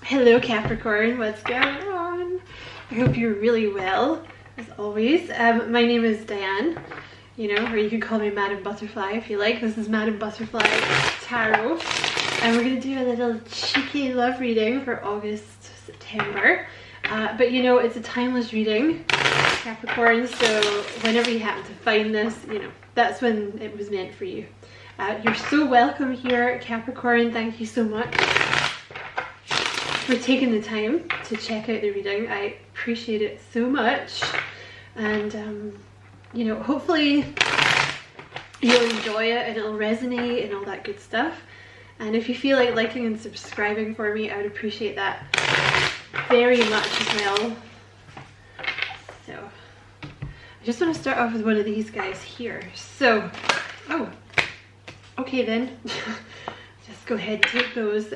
Hello Capricorn, what's going on? I hope you're really well, as always. My name is Diane, or you can call me Madam Butterfly if you like. This is Madam Butterfly Tarot, and we're going to do a little cheeky love reading for August, September. But it's a timeless reading, Capricorn, so whenever you happen to find this, that's when it was meant for you. You're so welcome here, Capricorn. Thank you so much for taking the time to check out the reading. I appreciate it so much, and hopefully you'll enjoy it and it'll resonate and all that good stuff. And if you feel like liking and subscribing for me, I would appreciate that very much as well. So I just want to start off with one of these guys here. So okay then, just go ahead and take those.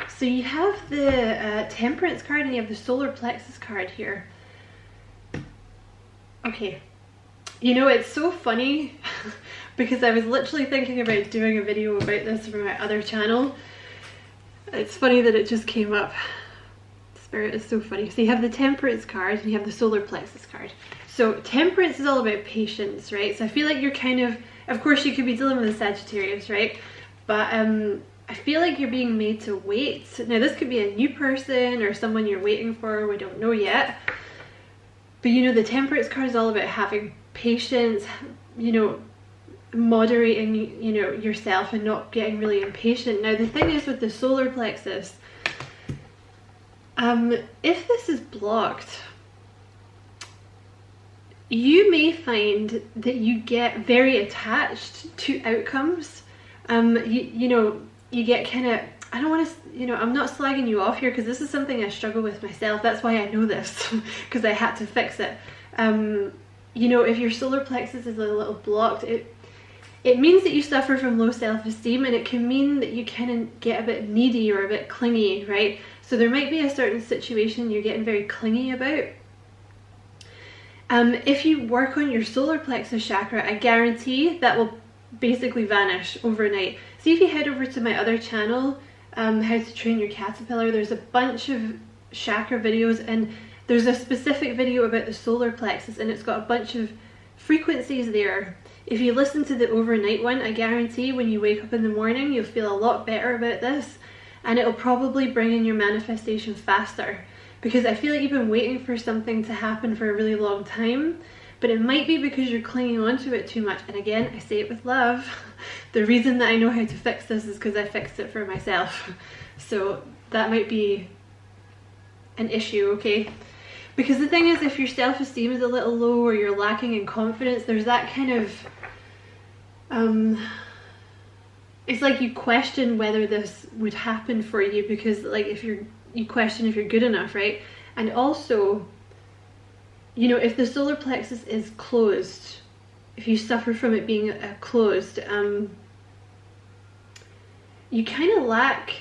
So you have the Temperance card and you have the Solar Plexus card here. Okay, it's so funny because I was literally thinking about doing a video about this for my other channel. It's funny that it just came up. Spirit is so funny. So you have the Temperance card and you have the Solar Plexus card. So Temperance is all about patience, right? So I feel like you're kind of course you could be dealing with a Sagittarius, right? But I feel like you're being made to wait. Now this could be a new person or someone you're waiting for, we don't know yet. But the Temperance card is all about having patience, moderating, yourself and not getting really impatient. Now the thing is with the Solar Plexus, if this is blocked, you may find that you get very attached to outcomes. You get kind of, I don't want to, I'm not slagging you off here because this is something I struggle with myself. That's why I know this, because I had to fix it. If your solar plexus is a little blocked, it means that you suffer from low self-esteem, and it can mean that you kind of get a bit needy or a bit clingy, right? So there might be a certain situation you're getting very clingy about. If you work on your solar plexus chakra, I guarantee that will basically vanish overnight. See if you head over to my other channel, How to Train Your Caterpillar, there's a bunch of chakra videos, and there's a specific video about the solar plexus, and it's got a bunch of frequencies there. If you listen to the overnight one, I guarantee when you wake up in the morning you'll feel a lot better about this, and it'll probably bring in your manifestation faster, because I feel like you've been waiting for something to happen for a really long time. But it might be because you're clinging on to it too much. And again, I say it with love. The reason that I know how to fix this is because I fixed it for myself. So that might be an issue, okay? Because the thing is, if your self-esteem is a little low or you're lacking in confidence, there's that kind of... it's like you question whether this would happen for you, because like you question if you're good enough, right? And also, if the solar plexus is closed, if you suffer from it being closed, you kind of lack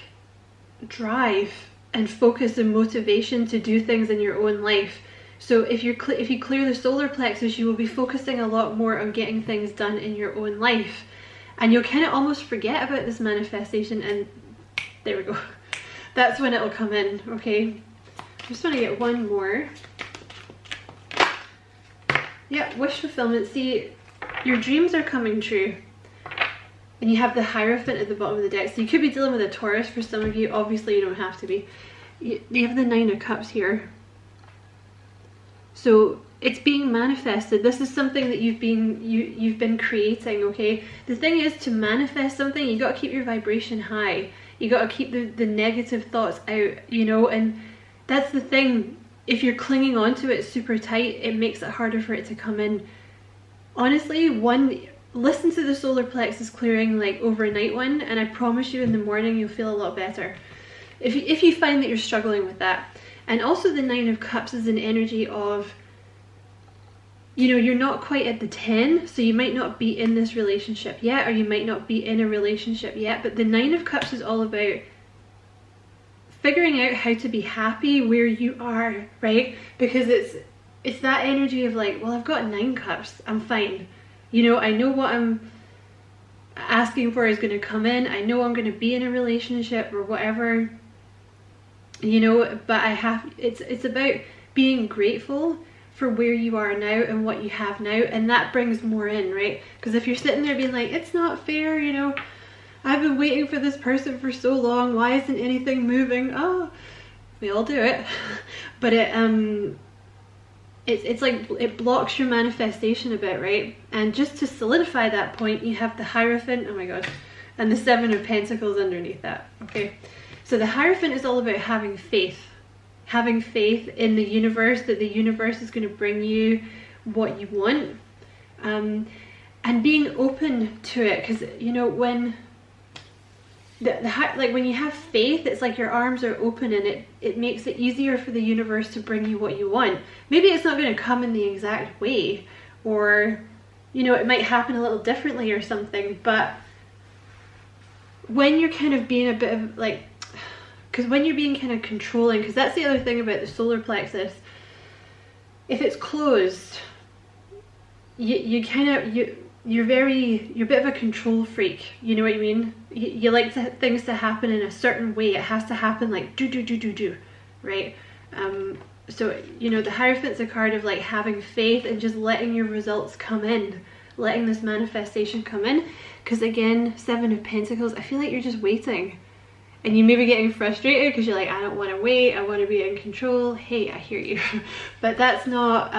drive and focus and motivation to do things in your own life. So if you clear the solar plexus, you will be focusing a lot more on getting things done in your own life, and you'll kind of almost forget about this manifestation, and there we go. That's when it'll come in, okay? I just want to get one more. Yeah, wish fulfillment. See, your dreams are coming true. And you have the Hierophant at the bottom of the deck. So you could be dealing with a Taurus for some of you. Obviously, you don't have to be. You have the Nine of Cups here. So it's being manifested. This is something that you've been creating, okay? The thing is, to manifest something, you got to keep your vibration high. You got to keep the negative thoughts out, and that's the thing. If you're clinging onto it super tight, it makes it harder for it to come in. Honestly, listen to the solar plexus clearing like overnight one, and I promise you in the morning you'll feel a lot better. If you find that you're struggling with that. And also the Nine of Cups is an energy of, you're not quite at the 10, so you might not be in this relationship yet, or you might not be in a relationship yet, but the Nine of Cups is all about figuring out how to be happy where you are, right? Because it's that energy of like, well, I've got 9 cups, I'm fine. I know what asking for is going to come in. I know I'm going to be in a relationship or whatever, you know, but it's about being grateful for where you are now and what you have now, and that brings more in, right? Because if you're sitting there being like, it's not fair, you know, I've been waiting for this person for so long, why isn't anything moving? Oh, we all do it. But it's like it blocks your manifestation a bit, right? And just to solidify that point, you have the Hierophant, oh my god, and the Seven of Pentacles underneath that. Okay, so the Hierophant is all about having faith in the universe, that the universe is going to bring you what you want, and being open to it. Because, you know, when like when you have faith, it's like your arms are open, and it makes it easier for the universe to bring you what you want. Maybe it's not going to come in the exact way, or, you know, it might happen a little differently or something, but when you're kind of being a bit of like, because when you're being kind of controlling, because that's the other thing about the solar plexus, if it's closed, you're a bit of a control freak, you know what I mean? You like things to happen in a certain way. It has to happen like do, right? So, you know, the Hierophant's a card of like having faith and just letting your results come in, letting this manifestation come in. Because again, Seven of Pentacles, I feel like you're just waiting. And you may be getting frustrated because you're like, I don't want to wait, I want to be in control. Hey, I hear you. But that's not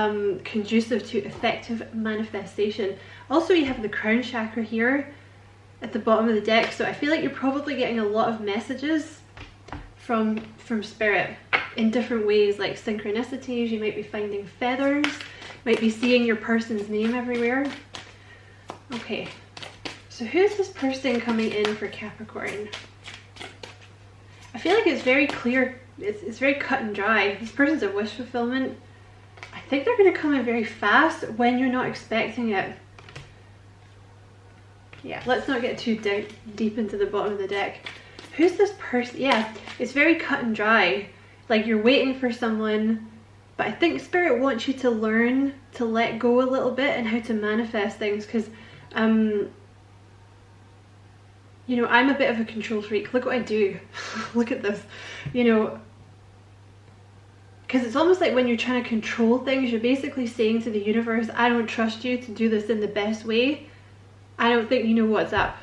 conducive to effective manifestation. Also, you have the crown chakra here at the bottom of the deck. So I feel like you're probably getting a lot of messages from spirit in different ways, like synchronicities. You might be finding feathers, might be seeing your person's name everywhere. Okay, so who's this person coming in for Capricorn? I feel like it's very clear, it's very cut and dry. This person's a wish fulfillment. I think they're going to come in very fast when you're not expecting it. Yeah, let's not get too deep into the bottom of the deck. Who's this person? Yeah, it's very cut and dry. Like you're waiting for someone, but I think Spirit wants you to learn to let go a little bit and how to manifest things, because you know, I'm a bit of a control freak. Look what I do. Look at this. You know, because it's almost like when you're trying to control things, you're basically saying to the universe, I don't trust you to do this in the best way. I don't think you know what's up.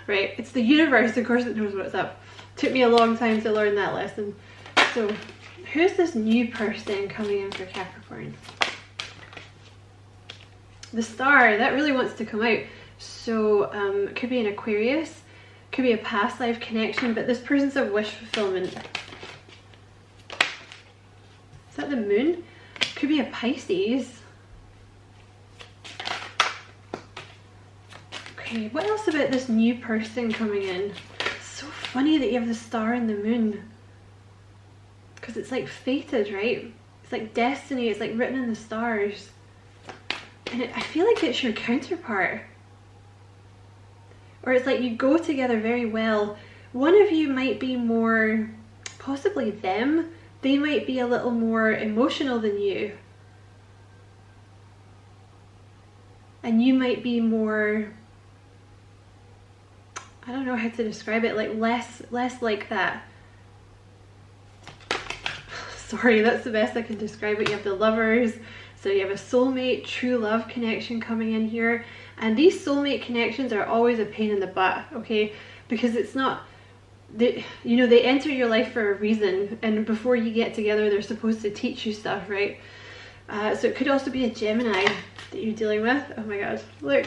Right? It's the universe, of course, that knows what's up. Took me a long time to learn that lesson. So, who's this new person coming in for Capricorn? The Star, that really wants to come out. So it could be an Aquarius, could be a past life connection, but this person's a wish fulfillment. Is that the Moon? Could be a Pisces. Okay, what else about this new person coming in? It's so funny that you have the Star and the Moon, because it's like fated, right? It's like destiny, it's like written in the stars. And I feel like it's your counterpart. Or it's like you go together very well. One of you might be more, possibly them, they might be a little more emotional than you. And you might be more, I don't know how to describe it, like less like that. Sorry, that's the best I can describe it. You have the Lovers, so you have a soulmate, true love connection coming in here. And these soulmate connections are always a pain in the butt, okay? Because it's not, you know, they enter your life for a reason, and before you get together, they're supposed to teach you stuff, right? So it could also be a Gemini that you're dealing with. Oh my god, look.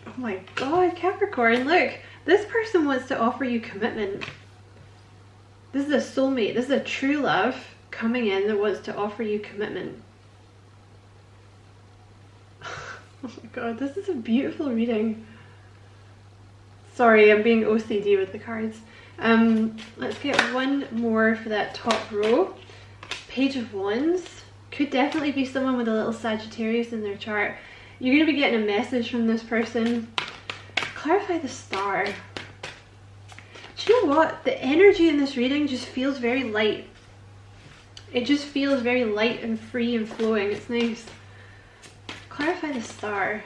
Oh my god, Capricorn, look. This person wants to offer you commitment. This is a soulmate. This is a true love coming in that wants to offer you commitment. Oh my god, this is a beautiful reading. Sorry, I'm being OCD with the cards. Let's get one more for that top row. Page of Wands. Could definitely be someone with a little Sagittarius in their chart. You're going to be getting a message from this person. Clarify the Star. Do you know what? The energy in this reading just feels very light. It just feels very light and free and flowing. It's nice. Clarify the Star.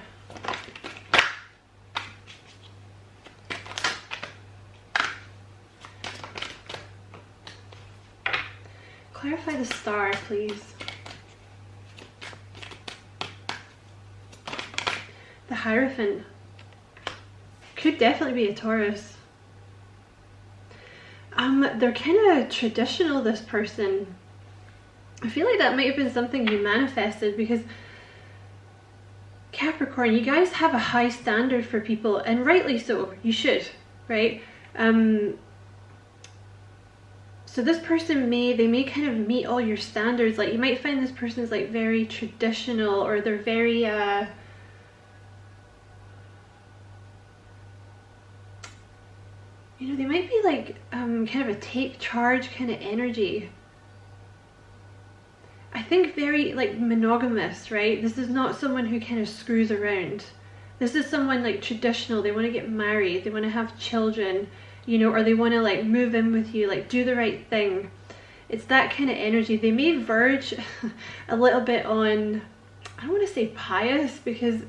Clarify the star, please. The Hierophant. Could definitely be a Taurus. They're kind of traditional, this person. I feel like that might have been something you manifested, because Capricorn, you guys have a high standard for people, and rightly so. You should, right? So this person they may kind of meet all your standards. Like, you might find this person's like very traditional, or they're very you know, they might be like kind of a take charge kind of energy. I think very like monogamous, right? This is not someone who kind of screws around. This is someone like traditional. They want to get married, they want to have children, you know, or they want to like move in with you, like do the right thing. It's that kind of energy. They may verge a little bit on, I don't want to say pious, because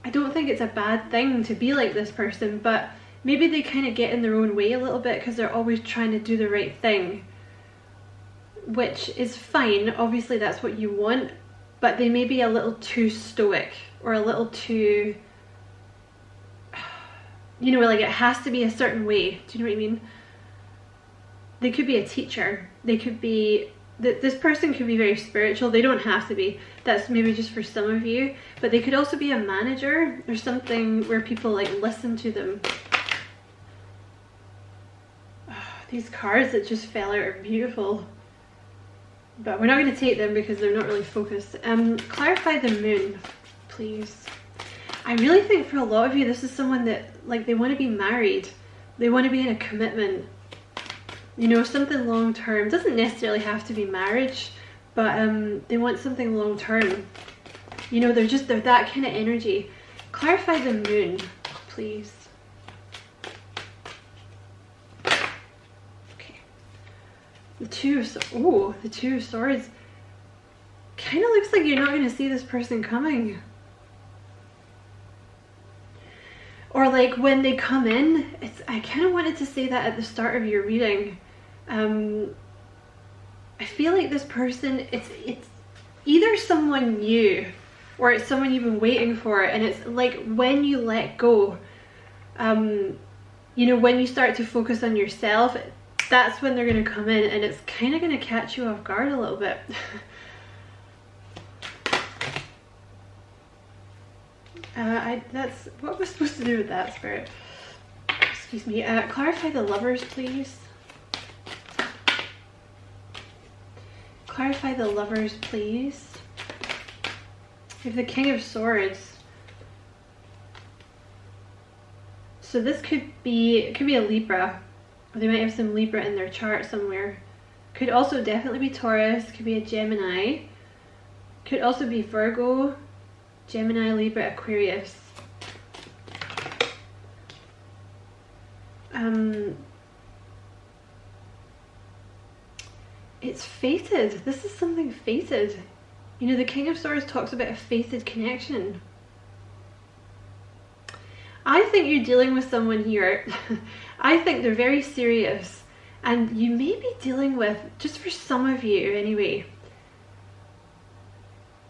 I don't think it's a bad thing to be like this person, but maybe they kind of get in their own way a little bit because they're always trying to do the right thing, which is fine. Obviously that's what you want, but they may be a little too stoic, or a little too, you know, like it has to be a certain way. Do you know what I mean? They could be a teacher. They could be, this person could be very spiritual. They don't have to be. That's maybe just for some of you. But they could also be a manager or something where people like listen to them. Oh, these cards that just fell out are beautiful. But we're not going to take them because they're not really focused. Clarify the moon, please. I really think for a lot of you, this is someone that, like, they want to be married. They want to be in a commitment. You know, something long term. Doesn't necessarily have to be marriage, but they want something long term. You know, they're that kind of energy. Clarify the moon, please. Okay. The Two of Swords. Kind of looks like you're not going to see this person coming. Or like when they come in, I kind of wanted to say that at the start of your reading. I feel like this person, it's either someone new, or it's someone you've been waiting for, and it's like when you let go, you know, when you start to focus on yourself, that's when they're going to come in, and it's kind of going to catch you off guard a little bit. That's what was supposed to do with that, Spirit. Excuse me. Clarify the Lovers, please. Clarify the Lovers, please. We have the King of Swords. So this could be a Libra, or they might have some Libra in their chart somewhere. Could also definitely be Taurus. Could be a Gemini. Could also be Virgo, Gemini, Libra, Aquarius. It's fated. This is something fated. You know, the King of Swords talks about a fated connection. I think you're dealing with someone here. I think they're very serious, and you may be dealing with, just for some of you anyway,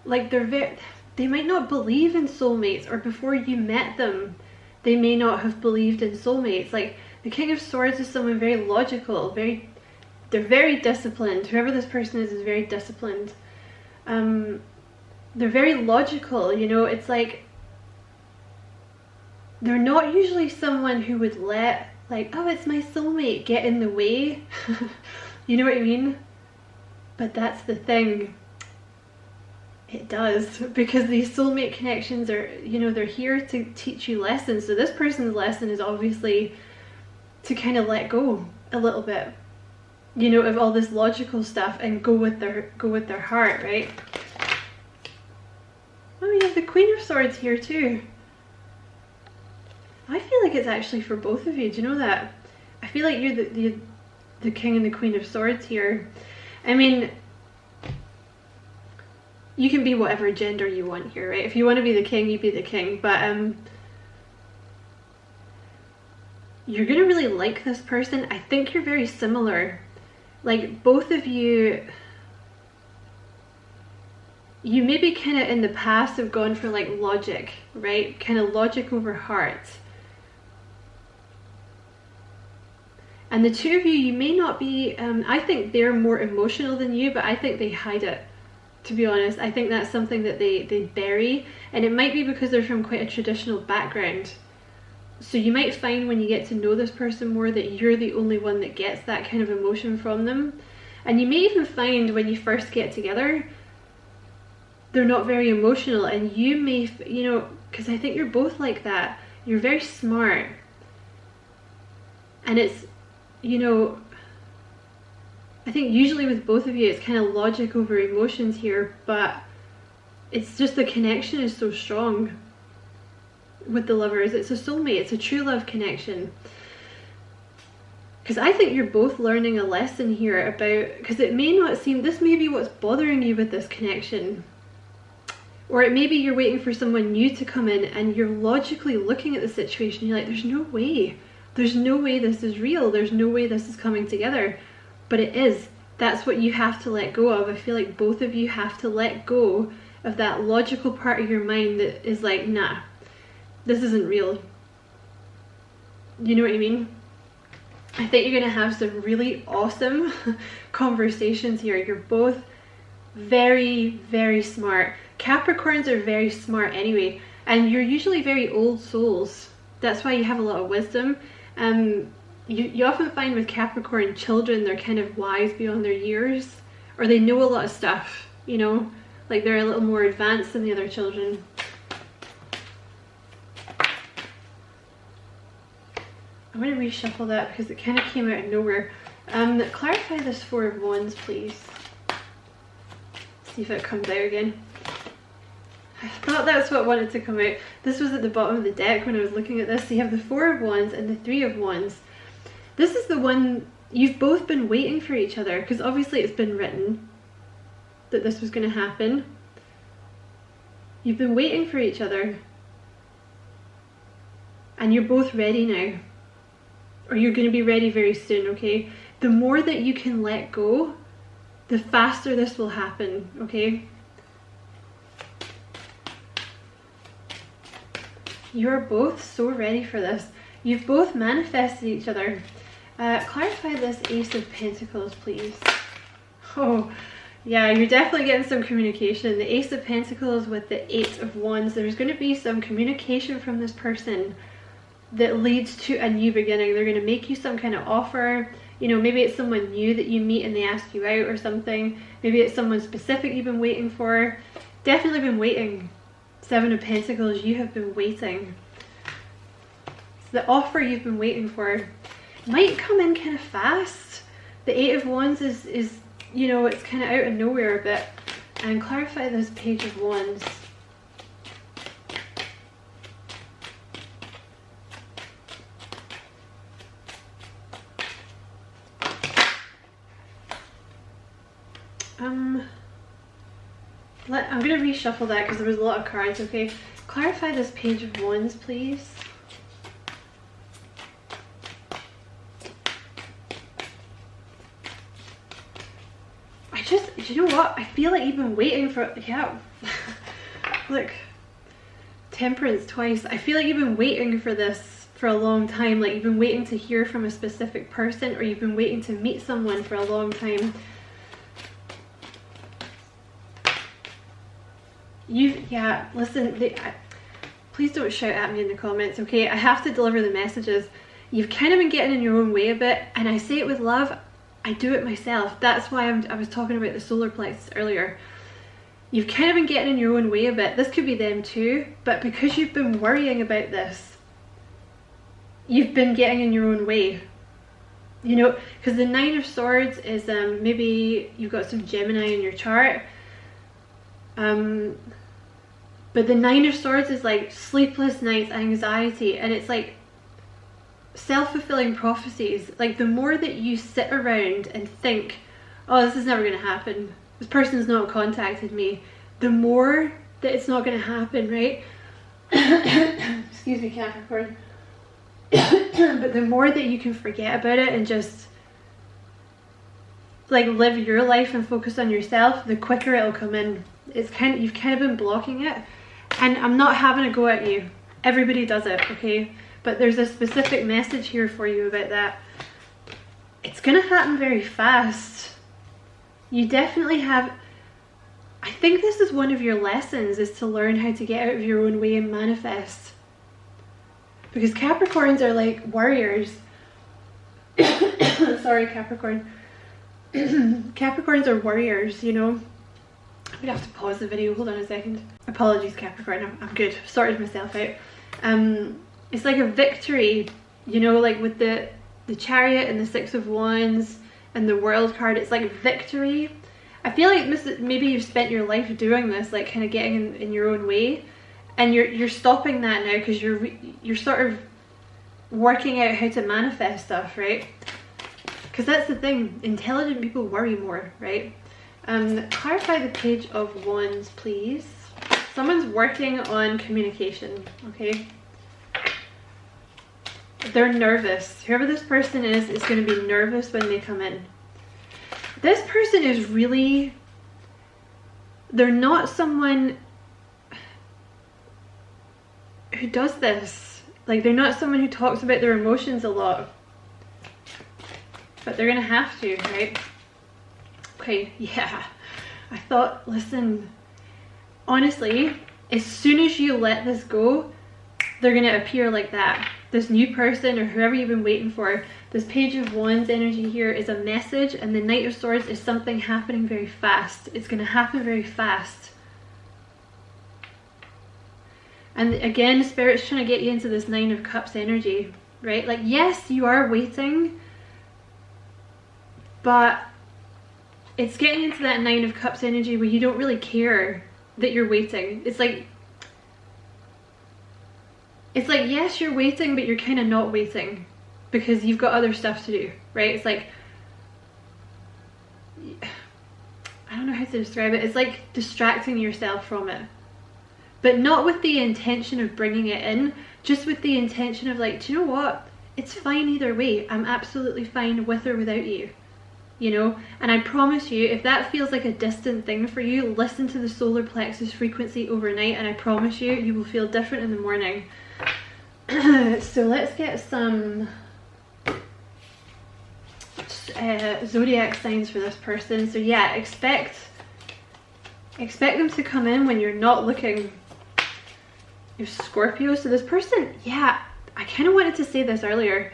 like they might not believe in soulmates, or before you met them, they may not have believed in soulmates. Like, the King of Swords is someone very logical, they're very disciplined. Whoever this person is very disciplined. They're very logical, you know. It's like they're not usually someone who would let, like, oh, it's my soulmate, get in the way. You know what I mean? But that's the thing. It does, because these soulmate connections are, you know, they're here to teach you lessons. So this person's lesson is obviously to kind of let go a little bit, you know, of all this logical stuff, and go with their heart, right? Oh, we have the Queen of Swords here too. I feel like it's actually for both of you. Do you know that? I feel like you're the King and the Queen of Swords here. I mean, you can be whatever gender you want here, right? If you want to be the king, you be the king. But you're gonna really like this person. I think you're very similar. like both of you, you maybe kind of in the past have gone for like logic, right? Kind of logic over heart. And the two of you, you may not be, I think they're more emotional than you, but I think they hide it, to be honest. I think that's something that they bury, and it might be because they're from quite a traditional background. So you might find when you get to know this person more that you're the only one that gets that kind of emotion from them. And you may even find when you first get together, they're not very emotional, and you may, you know, because I think you're both like that. You're very smart. And it's, you know, I think usually with both of you, it's kind of logic over emotions here, but it's just the connection is so strong with the lovers. It's a soulmate, it's a true love connection. Because I think you're both learning a lesson here about, because it may not seem, this may be what's bothering you with this connection. Or it may be you're waiting for someone new to come in and you're logically looking at the situation, you're like, there's no way. There's no way this is real. There's no way this is coming together. But it is. That's what you have to let go of. I feel like both of you have to let go of that logical part of your mind that is like, nah, this isn't real. You know what I mean? I think you're going to have some really awesome conversations here. You're both very, very smart. Capricorns are very smart anyway, and you're usually very old souls. That's why you have a lot of wisdom. You often find with Capricorn children, they're kind of wise beyond their years, or they know a lot of stuff, you know, like they're a little more advanced than the other children. I'm going to reshuffle that because it kind of came out of nowhere. Clarify this Four of Wands, please. See if it comes out again. I thought that's what wanted to come out. This was at the bottom of the deck when I was looking at this. So you have the Four of Wands and the Three of Wands. This is the one you've both been waiting for each other, because obviously it's been written that this was going to happen. You've been waiting for each other. And you're both ready now. Or you're going to be ready very soon, okay? The more that you can let go, the faster this will happen, okay? You're both so ready for this. You've both manifested each other. Clarify this Ace of Pentacles, please. Oh, yeah, you're definitely getting some communication. The Ace of Pentacles with the Eight of Wands. There's going to be some communication from this person that leads to a new beginning. They're going to make you some kind of offer. You know, maybe it's someone new that you meet and they ask you out or something. Maybe it's someone specific you've been waiting for. Definitely been waiting. Seven of Pentacles, you have been waiting. So the offer you've been waiting for might come in kind of fast. The Eight of Wands is you know, it's kind of out of nowhere a bit. And clarify this Page of Wands. I'm going to reshuffle that because there was a lot of cards, okay? Clarify this Page of Wands, please. You know what? I feel like you've been waiting for, yeah. Look, Temperance twice. I feel like you've been waiting for this for a long time. Like you've been waiting to hear from a specific person, or you've been waiting to meet someone for a long time. Yeah, listen, please don't shout at me in the comments, okay? I have to deliver the messages. You've kind of been getting in your own way a bit, and I say it with love. I do it myself. That's why I was talking about the solar plexus earlier. You've kind of been getting in your own way a bit. This could be them too, but because you've been worrying about this, you've been getting in your own way. You know, because the Nine of Swords is maybe you've got some Gemini in your chart. But the Nine of Swords is like sleepless nights, anxiety, and it's like self-fulfilling prophecies. Like the more that you sit around and think, oh, this is never going to happen, this person's not contacted me, the more that it's not going to happen, right? Excuse me, Capricorn. But the more that you can forget about it and just like live your life and focus on yourself, the quicker it'll come in. It's you've kind of been blocking it, and I'm not having a go at you. Everybody does it, okay? But there's a specific message here for you about that. It's gonna happen very fast. You definitely have, I think this is one of your lessons, is to learn how to get out of your own way and manifest. Because Capricorns are like warriors. Sorry, Capricorn. Capricorns are warriors, you know. I'm gonna have to pause the video, hold on a second. Apologies, Capricorn, I'm good. Sorted myself out. It's like a victory, you know, like with the Chariot and the Six of Wands and the World card. It's like victory. I feel like maybe you've spent your life doing this, like kind of getting in your own way, and you're stopping that now because you're sort of working out how to manifest stuff, right? Because that's the thing, intelligent people worry more, right? Clarify the Page of Wands, please. Someone's working on communication, okay? They're nervous. Whoever this person is going to be nervous when they come in. This person is really, they're not someone who does this. Like, they're not someone who talks about their emotions a lot. But they're gonna have to, right? Okay, yeah. I thought, listen, honestly, as soon as you let this go, they're gonna appear like that. This new person or whoever you've been waiting for. This Page of Wands energy here is a message, and the Knight of Swords is something happening very fast. It's gonna happen very fast. And again, Spirit's trying to get you into this Nine of Cups energy, right? Like, yes, you are waiting, but it's getting into that Nine of Cups energy where you don't really care that you're waiting. It's like, yes, you're waiting, but you're kind of not waiting because you've got other stuff to do, right? It's like, I don't know how to describe it. It's like distracting yourself from it, but not with the intention of bringing it in, just with the intention of like, do you know what? It's fine either way. I'm absolutely fine with or without you. You know, and I promise you, if that feels like a distant thing for you, listen to the solar plexus frequency overnight, and I promise you, you will feel different in the morning. So let's get some zodiac signs for this person. So yeah, expect them to come in when you're not looking. You're Scorpio. So this person, yeah, I kind of wanted to say this earlier.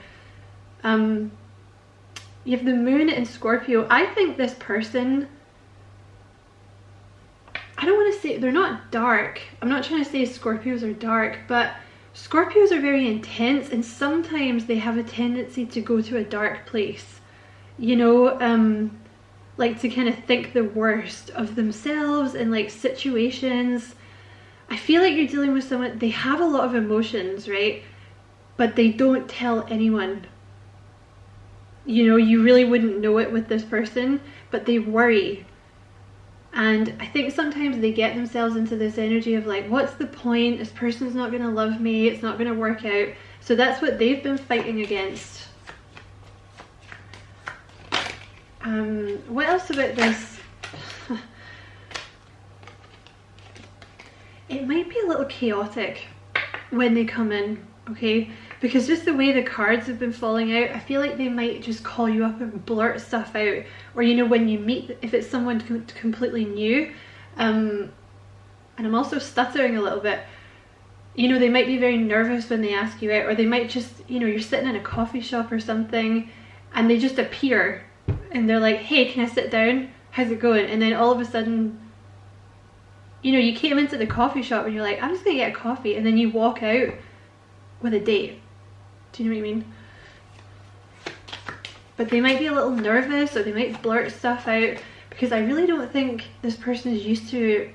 You have the Moon in Scorpio. I think this person, I don't want to say, they're not dark. I'm not trying to say Scorpios are dark, but Scorpios are very intense, and sometimes they have a tendency to go to a dark place. You know, like to kind of think the worst of themselves and like situations. I feel like you're dealing with someone, they have a lot of emotions, right? But they don't tell anyone. You know, you really wouldn't know it with this person, but they worry. And I think sometimes they get themselves into this energy of like, what's the point? This person's not going to love me. It's not going to work out. So that's what they've been fighting against. What else about this? It might be a little chaotic when they come in, okay? Because just the way the cards have been falling out, I feel like they might just call you up and blurt stuff out. Or, you know, when you meet, if it's someone completely new, and I'm also stuttering a little bit, you know, they might be very nervous when they ask you out, or they might just, you know, you're sitting in a coffee shop or something, and they just appear, and they're like, hey, can I sit down? How's it going? And then all of a sudden, you know, you came into the coffee shop and you're like, I'm just gonna get a coffee, and then you walk out with a date. Do you know what I mean? But they might be a little nervous, or they might blurt stuff out, because I really don't think this person is used to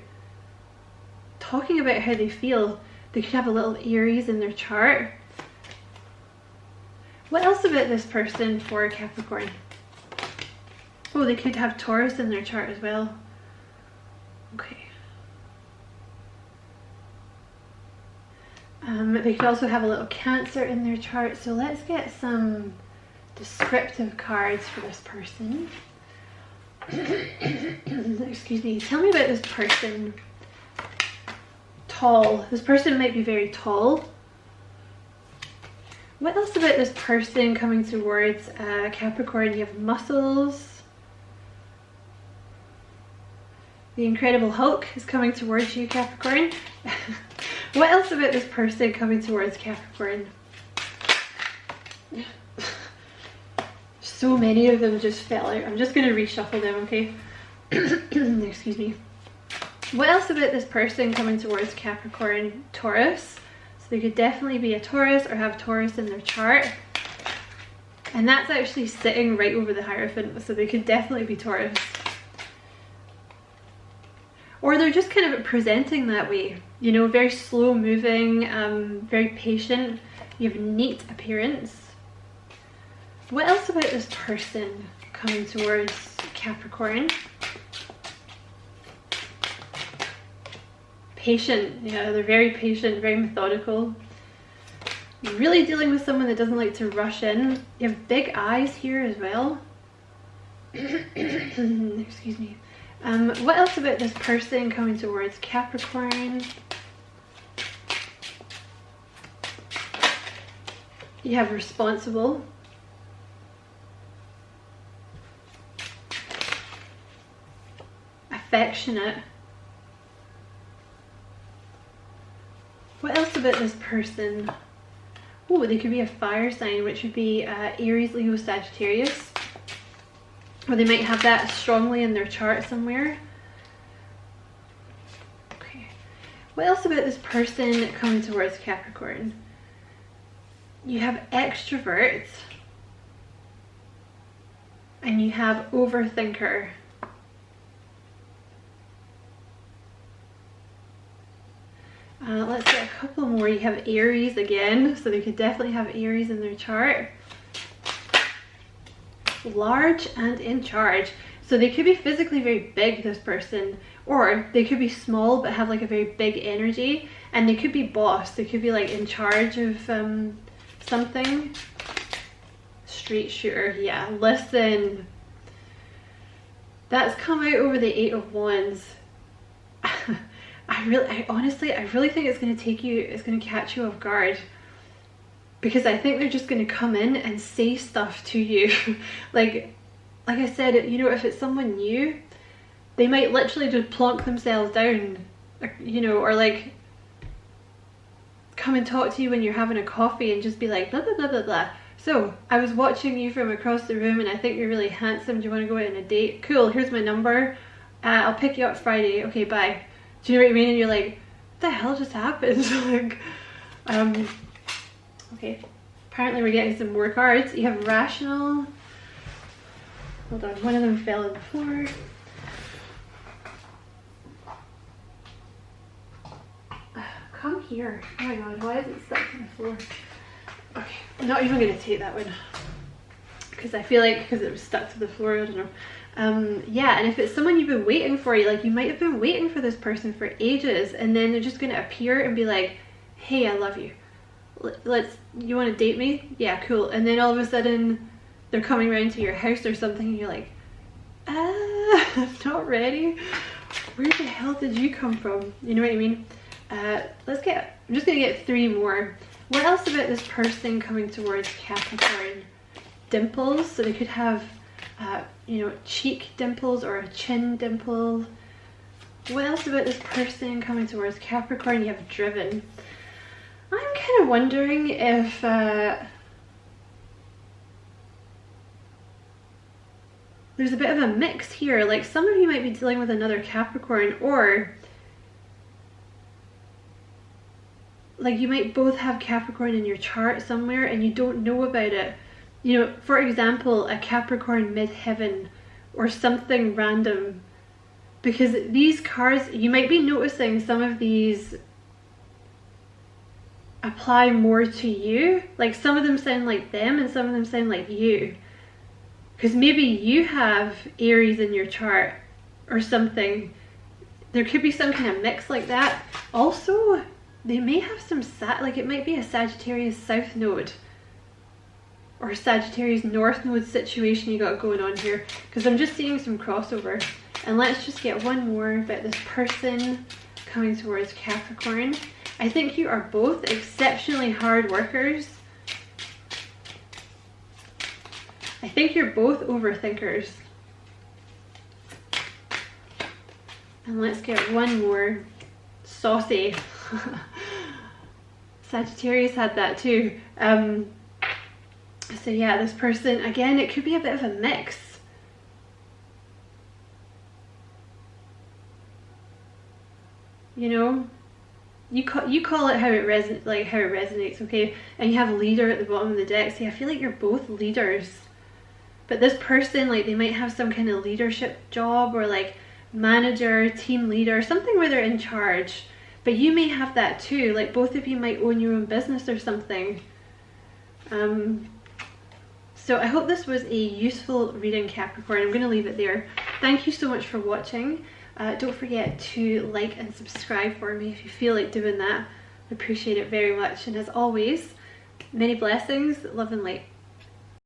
talking about how they feel. They could have a little Aries in their chart. What else about this person for Capricorn? Oh, they could have Taurus in their chart as well. Okay. They could also have a little Cancer in their chart. So let's get some descriptive cards for this person. Excuse me. Tell me about this person. Tall. This person might be very tall. What else about this person coming towards Capricorn? You have muscles. The Incredible Hulk is coming towards you, Capricorn. What else about this person coming towards Capricorn? So many of them just fell out. I'm just going to reshuffle them, okay? Excuse me. What else about this person coming towards Capricorn? Taurus. So they could definitely be a Taurus or have Taurus in their chart. And that's actually sitting right over the Hierophant, so they could definitely be Taurus. Or they're just kind of presenting that way. You know, very slow moving, very patient. You have neat appearance. What else about this person coming towards Capricorn? Patient. Yeah, they're very patient, very methodical. You're really dealing with someone that doesn't like to rush in. You have big eyes here as well. Excuse me. What else about this person coming towards Capricorn? You have responsible. Affectionate. What else about this person? Oh, they could be a fire sign, which would be Aries, Leo, Sagittarius. Or they might have that strongly in their chart somewhere. Okay. What else about this person coming towards Capricorn? You have extrovert. And you have overthinker. Let's get a couple more. You have Aries again, so they could definitely have Aries in their chart. Large and in charge. So they could be physically very big, this person, or they could be small but have like a very big energy, and they could be boss. They could be like in charge of something. Straight shooter. Yeah, listen. That's come out over the 8 of Wands. I honestly think it's going to catch you off guard, because I think they're just going to come in and say stuff to you. like I said, you know, if it's someone new, they might literally just plonk themselves down, you know, or like come and talk to you when you're having a coffee and just be like, blah, blah, blah, blah, blah. So, I was watching you from across the room and I think you're really handsome. Do you want to go out on a date? Cool, here's my number. I'll pick you up Friday. Okay, bye. Do you know what I mean? And you're like, what the hell just happened? Like, okay. Apparently we're getting some more cards. You have rational. Hold on, one of them fell on the floor. Come here. Oh my god, why is it stuck to the floor? Okay, I'm not even going to take that one. Because I feel like, because it was stuck to the floor, I don't know. Yeah, and if it's someone you've been waiting for, like you might have been waiting for this person for ages, and then they're just going to appear and be like, hey, I love you. You want to date me? Yeah, cool. And then all of a sudden they're coming around to your house or something and you're like, not ready. Where the hell did you come from? You know what I mean? I'm just going to get 3 more. What else about this person coming towards Capricorn? Dimples. So they could have, you know, cheek dimples or a chin dimple. What else about this person coming towards Capricorn? You have driven. I'm kind of wondering if there's a bit of a mix here. Like some of you might be dealing with another Capricorn, or like you might both have Capricorn in your chart somewhere and you don't know about it. You know, for example, a Capricorn midheaven or something random. Because these cards, you might be noticing some of these apply more to you. Like some of them sound like them and some of them sound like you. Because maybe you have Aries in your chart or something. There could be some kind of mix like that. Also, they may have some, like it might be a Sagittarius South Node. or Sagittarius North Node situation you got going on here, because I'm just seeing some crossover. And let's just get one more about this person coming towards Capricorn. I think you are both exceptionally hard workers. I think you're both overthinkers. And let's get one more. Saucy. Sagittarius had that too. So yeah, this person, again, it could be a bit of a mix. You know, you call it how it resonates, okay? And you have a leader at the bottom of the deck. See, I feel like you're both leaders. But this person, like, they might have some kind of leadership job, or like manager, team leader, something where they're in charge. But you may have that too, like both of you might own your own business or something. So I hope this was a useful reading, Capricorn. I'm going to leave it there. Thank you so much for watching. Don't forget to like and subscribe for me if you feel like doing that. I appreciate it very much. And as always, many blessings, love and light.